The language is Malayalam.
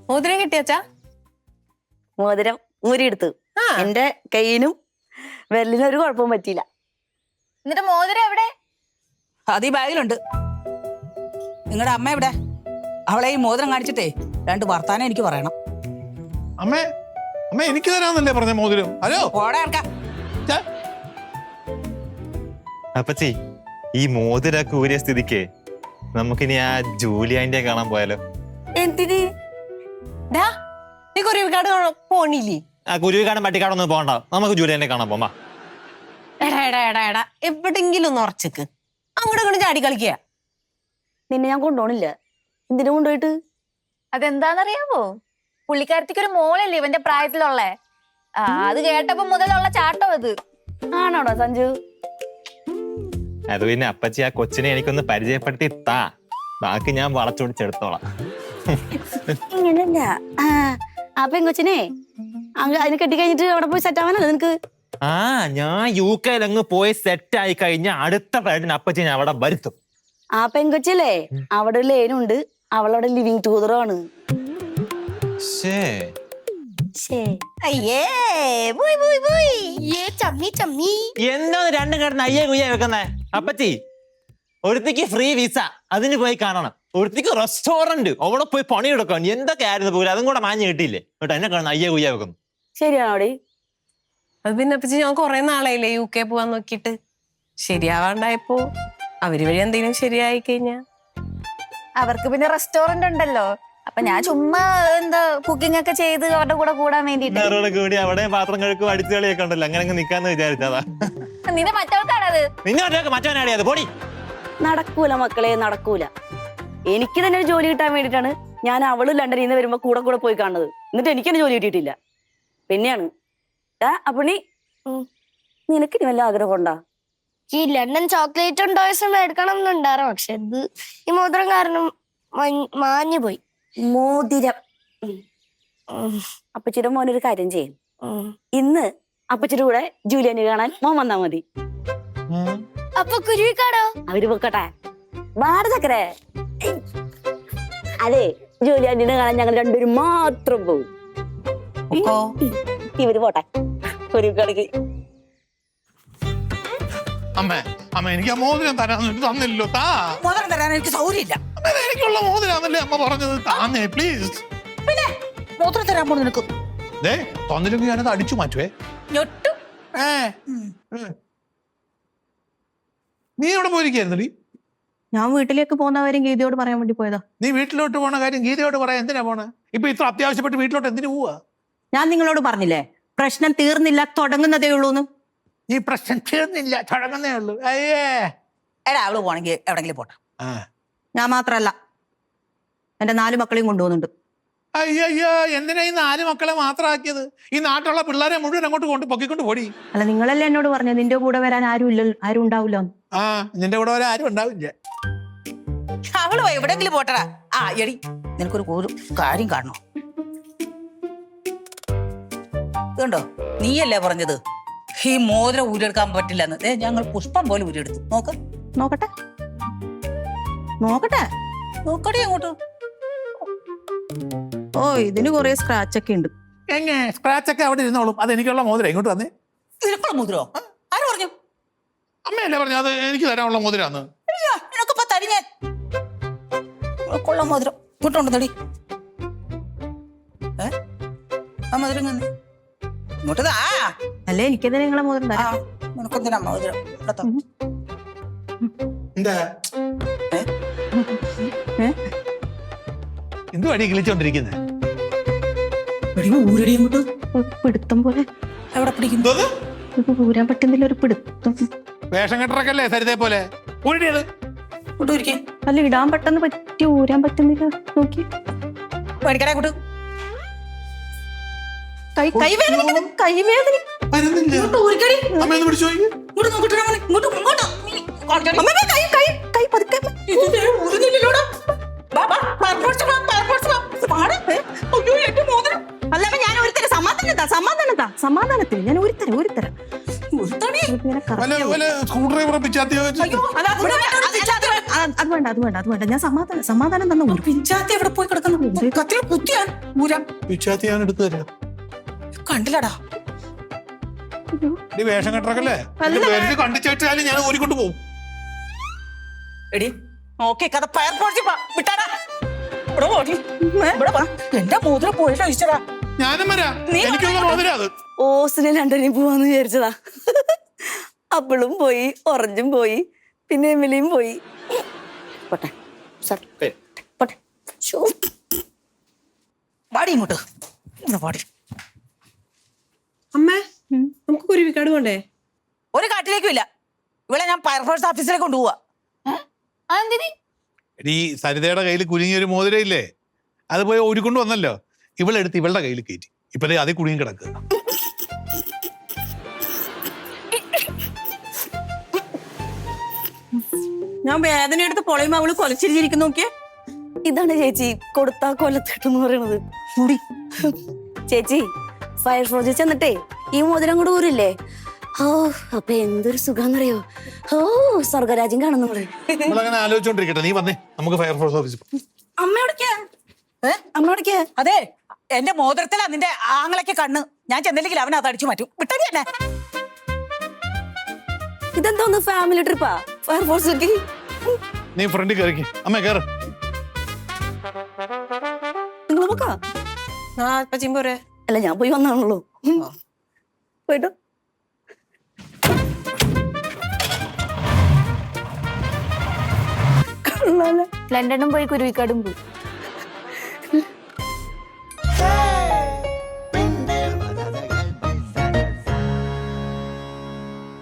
മോതിരം കിട്ടിയച്ചാ? മോതിരം ഊരിയെടുത്തു. എന്റെ കയ്യിനും വെല്ലിനും ഒരു കുഴപ്പവും പറ്റിയില്ല. എന്നിട്ട് മോതിരം എവിടെ? അത് ഈ ബാഗിലുണ്ട്. നിങ്ങളുടെ അമ്മ എവിടെ? അവളെ ഈ മോതിരം കാണിച്ചിട്ടേ 2 വർത്താനം എനിക്ക് പറയണം. അമ്മേ അമ്മ എനിക്ക് തരാന്നല്ലേ പറഞ്ഞ മോതിരം? ഹലോ പോടാ ഇറക്കാം. അപ്പച്ചി, ഈ മോതിരൊക്കെ ഊരിയ സ്ഥിതിക്ക് നമുക്കിനി ആ ജൂലിയാന്റെ കാണാൻ പോയാലോ? എന്തിന്? നീ കുരുവിക്കാട് പോണില്ലേ? ആ കുരുവിക്കാടും പട്ടിക്കാടൊന്നും പോകണ്ട, നമുക്ക് ജൂലിയാന്റെ കാണാൻ പോവാ. എടാ എവിടെങ്കിലും ഒന്ന് ഉറച്ചിക്ക്. അങ്ങോട്ട് ഇങ്ങോട്ട് ചാടി കളിക്കുക. നിന്നെ ഞാൻ കൊണ്ടുപോണില്ല. എന്തിനു കൊണ്ടുപോയിട്ട്? അതെന്താന്നറിയാമോ? പുള്ളിക്കാരത്തിക്ക് ഒരു മോളല്ലേ ഇവന്റെ പ്രായത്തിലുള്ള. അത് കേട്ടപ്പോ മുതലുള്ള ചാട്ടം അത്. ആണോടാ സഞ്ജു? അത് പിന്നെ അപ്പച്ചി ആ കൊച്ചിനെ എനിക്കൊന്ന് പരിചയപ്പെടുത്തി താ, ബാക്കി ഞാൻ വളച്ചൊടിച്ചെടുത്തോളാം. ഇങ്ങനല്ല. ആ പെങ്കൊച്ചിനെ അതിന് കെട്ടിക്കഴിഞ്ഞിട്ട് അവിടെ പോയി സെറ്റ് ആവാനല്ലോ നിനക്ക്? ആ, ഞാൻ UK അങ്ങ് പോയി സെറ്റ് ആയി കഴിഞ്ഞ അടുത്ത ഫ്ലൈറ്റിന് അപ്പച്ചി ഞാൻ അവിടെ വരുത്തും. ആ പെങ്കൊച്ചല്ലേ അവിടെ ഒരു ലേനുണ്ട്, അവളവിടെ ലിവിങ് ടൂതറാണ്. എന്താ രണ്ടും കിടന്ന് അയ്യേ കുയ്യ വെക്കുന്നേ? അപ്പച്ചി, ഒരുത്തിക്ക് ഫ്രീ വിസ, അതിന് പോയി കാണണം. ഒരുത്തിക്ക് റെസ്റ്റോറന്റ്, അവിടെ പോയി പണിയെടുക്കണം. എന്തൊക്കെ ആയിരുന്നു പോലും, അതും കൂടെ മാഞ്ഞ് കിട്ടിയില്ലേ? കേട്ടോ, എന്നെ കിടന്ന് അയ്യേ കുയ്യ വെക്കുന്നു. ശരിയാണോടി? അത് പിന്നെ അപ്പച്ചി ഞാൻ കൊറേ നാളായില്ലേ UK പോവാൻ നോക്കിയിട്ട്. ശരിയാവാണ്ടായപ്പോ അവര് വഴി എന്തെങ്കിലും ശരിയായി കഴിഞ്ഞാ അവർക്ക് പിന്നെ റെസ്റ്റോറന്റ് ഉണ്ടല്ലോ. അപ്പൊ ഞാൻ ചുമ്മാ എന്താ കുക്കിംഗ് ഒക്കെ ചെയ്ത് അവരുടെ കൂടെ കൂടാൻ വേണ്ടിട്ട് കൂടി അവിടെ പാത്രം കഴുക്കും അടിച്ചു കളിയൊക്കെ ഉണ്ടല്ലോ, അങ്ങനെ നിക്കാന്ന് വിചാരിച്ചതാ. നിന്റെ മറ്റവൾക്കാണത്. നിന്നോട്ടൊക്കെ മറ്റവനാടിയത് പൊടി. നടക്കൂല മക്കളെ, നടക്കൂല. എനിക്ക് തന്നെ ഒരു ജോലി കിട്ടാൻ വേണ്ടിയിട്ടാണ് ഞാൻ അവള് ലണ്ടനിൽ നിന്ന് വരുമ്പോ കൂടെ പോയി കാണുന്നത്. എന്നിട്ട് എനിക്കെന്നെ ജോലി കിട്ടിയിട്ടില്ല. പിന്നെയാണ് അപ്പൊ നിനക്കിനി വല്ല ആഗ്രഹം ഉണ്ടാ? ഈ ലണ്ടൻ ചോക്ലേറ്റും ടോയ്സും എടുക്കണം എന്നുണ്ടായിരുന്നു. പക്ഷെ ഇത് ഈ മോതിരം കാരണം മാഞ്ഞു പോയി. മോതിരം. അപ്പച്ചിയുടെ മോനൊരു കാര്യം ചെയ്യും. ഇന്ന് അപ്പച്ചിയുടെ കൂടെ ജൂലിയനെ കാണാൻ മോൻ വന്നാ മതി. അപ്പൊ കുരുവിക്കാടോ? അവര് പൊക്കട്ടെ. ചക്കരെ. അതെ, ജൂലിയാനെ കാണാൻ ഞങ്ങൾ രണ്ടുപേരും മാത്രം പോകും. ഇവര് പോട്ടെ കുരുവിക്കാടിക്ക്. അമ്മേ അമ്മ എനിക്ക് ആ മോതിരം തരാന്ന് തന്നില്ലല്ലോ. മോതിരം തരാൻ എനിക്ക് സൗകര്യമില്ല. എനിക്കുള്ള മോതിരാന്നല്ലേ അമ്മ പറഞ്ഞത്? താന്നേ പ്ലീസ്. പിന്നെ മോതിരം തരാൻ പോണു നിനക്ക്. തന്നില്ലെങ്കിൽ ഞാനത് അടിച്ചു മാറ്റുവേ. നീ എവിടെ പോയിരിക്കായിരുന്നടി? ഞാൻ വീട്ടിലേക്ക് പോകുന്നവരും ഗീതയോട് പറയാൻ വേണ്ടി പോയതാ. നീ വീട്ടിലോട്ട് പോണ കാര്യം ഗീതയോട് പറയാൻ എന്തിനാ പോണേ? ഇപ്പൊ ഇത്ര അത്യാവശ്യപ്പെട്ട് വീട്ടിലോട്ട് എന്തിനു പോവാ? ഞാൻ നിങ്ങളോട് പറഞ്ഞില്ലേ പ്രശ്നം തീർന്നില്ല, തുടങ്ങുന്നതേ ഉള്ളൂന്ന്. ഈ പ്രശ്നം തീർന്നില്ല, തുടങ്ങുന്നേ ഉള്ളൂ. അയ്യേ എടാ, അവള് പോണെങ്കിൽ എവിടെങ്കിലും പോട്ടെ. ഞാൻ മാത്രല്ല, എന്റെ 4 മക്കളെയും കൊണ്ടുപോകുന്നുണ്ട്. അയ്യോ, എന്തിനാ ഈ 4 മക്കളെ മാത്രമാക്കിയത്? ഈ നാട്ടിലുള്ള പിള്ളേരെ മുഴുവൻ അങ്ങോട്ട് പൊക്കിക്കൊണ്ട് പോടി. അല്ല, നിങ്ങളല്ലേ എന്നോട് പറഞ്ഞു നിന്റെ കൂടെ വരാൻ ആരും ഉണ്ടാവില്ല. നിന്റെ കൂടെ വരാൻ ആരും ഉണ്ടാവില്ല. അവള് പോയി എവിടെങ്കിലും പോട്ടടാ. എടി, നിനക്കൊരു കാര്യം കാണണോ? ഇതുണ്ടോ, നീയല്ലേ പറഞ്ഞത് ഈ മോതിരം ഊരെടുക്കാൻ പറ്റില്ലെന്ന്? ഞങ്ങൾ പുഷ്പം പോലെ ഊരെടുത്തു. നോക്കട്ടെ നോക്കടി അങ്ങോട്ട്. ഓ, ഇതിന് കൊറേ സ്ക്രാച്ച് ഒക്കെ ഉണ്ട്. എങ്ങനെ സ്ക്രാച്ച് ഒക്കെ അവിടെ ഇരുന്നോളും. അത് എനിക്കുള്ള മോതിരം ഇങ്ങോട്ട് വന്നേ. നിനക്കുള്ള മോതിരോ? ആര് പറഞ്ഞു? അമ്മയല്ലേ പറഞ്ഞു അത് എനിക്ക് തരാനുള്ള മോതിരാന്ന്? നിനക്കിപ്പോ തരി ഞാൻ. നിനക്കുള്ള മോതിരം ഇങ്ങോട്ടുണ്ട് തടി. ആ മോതിരം ഇങ്ങോട്ട് താ. അല്ലേ എനിക്കെന്താ നിങ്ങളെ മോതിരം തരാം? നിനക്കെന്തിനാ മോതിരം? എന്തു അടി കിളിച്ചോണ്ടിരിക്കുന്നത്? പിടുത്തം പോലെ. എവിടെ പിടിക്കുന്നു? ഊരാൻ പറ്റുന്നില്ല, ഒരു പിടുത്തം. വേഷം കെട്ടറക്കല്ലേ സരിതേ പോലെ ഊരിയത്? അല്ല, ഇടാൻ പെട്ടെന്ന് പറ്റി ഊരാൻ പറ്റുന്നില്ല. നോക്കി മേടിക്കടേ കൂട്ട്. സമാധാനത്തിന് ഞാൻ ഒരുത്തരം സ്ക്രൂ ഡ്രൈവർ പിച്ചാത്തി അത് വേണ്ട ഞാൻ സമാധാനം തന്നെ ഊരും. പിഞ്ചാത്തി എവിടെ പോയി കിടക്കുന്നു? കത്തിൽ കുത്തിയാൻ ഊരാം. പിച്ചാത്തി ഞാൻ എടുത്തു തരാം. കണ്ടില്ലടാ. ഈ വേഷം കെട്ടറക്കല്ലേ കണ്ടിച്ചാലും ഞാൻ ഊരിക്കൊണ്ട് പോകും. എടി നോക്കി കഥ ഫയർഫോഴ്സിൽ വിട്ടാടാ. ഇവിടെ ഓടി. ഇവിടെ വാ. എന്റെ മോതിരം പോയിട്ടോ ഈശ്വരാ. ഞാനും വരാം. നീ എനിക്കുള്ള മോതിരം അത്. ഓസിനെ ലണ്ടനിൽ പോവാന്ന് വിചാരിച്ചതാ. അപ്പിളും പോയി, ഓറഞ്ചും പോയി, പിന്നെ എമിലിയും പോയി. പോട്ടെ സാർ, പോട്ടെ. ശോ. വാടി ഇങ്ങോട്ട്. ഇവിടെ വാടി. അമ്മേ നമുക്ക് കുരുവിക്കാട് കൊണ്ടേ? ഒരു കാട്ടിലേക്കും ഇല്ല. ഇവിടെ ഞാൻ ഫയർഫോഴ്സ് ഓഫീസിലേക്ക് കൊണ്ടുപോവാ. ഈ സരിതയുടെ കയ്യിൽ കുരുങ്ങിയ ഒരു മോതിരം ഇല്ലേ, അത് പോയി ഊരിക്കൊണ്ട് വന്നല്ലോ. ഇവളെടുത്ത് ഇവളുടെ കയ്യിൽ കയറ്റി. ഇപ്പൊ അതേ കുടുങ്ങി കിടക്കുക. ഞാൻ വേദന എടുത്ത് പൊളയുമ്പോ അവള് കൊലച്ചിരിക്കുന്നു നോക്കിയേ. ഇതാണ് ചേച്ചി കൊടുത്താ കൊല്ലത്തിട്ടെന്ന് പറയണത്. ചേച്ചി ഫയർഫോഴ്സിൽ ചെന്നിട്ടേ ഈ മോതിരം കൂടെ ഊരില്ലേ, ഓ അപ്പൊ എന്തൊരു സുഖാന്നറിയോ. ഓ സ്വർഗരാജ്യം കാണും നമ്മള്. നമ്മളങ്ങനെ ആലോചിച്ചോണ്ടിരിക്കട്ടെ, നീ വന്നേ, നമുക്ക് ഫയർഫോഴ്സ് ഓഫീസിൽ പോകാം. അമ്മയോടൊക്കെയാ അതെ, എന്റെ മോതിരത്തിലാ നിന്റെ ആങ്ങളൊക്കെ കണ്ണ്. ഞാൻ ചെന്നില്ലെങ്കിൽ അവൻ അത് അടിച്ചു മാറ്റും. വിട്ടടി എന്നെ. ഇതെന്തോന്ന് ഫാമിലി ട്രിപ്പാ ഫയർഫോഴ്സിലേക്ക്? നീ ഫ്രണ്ടിൽ കയറിക്ക്. അമ്മ കയറ. നിങ്ങൾ നോക്കാ? ആ അപ്പച്ചി പോരെ? അല്ല ഞാൻ പോയി വന്നാണല്ലോ. പോയിട്ടോ. ലണ്ടനും പോയി കുരുവിക്കാടും പോയി.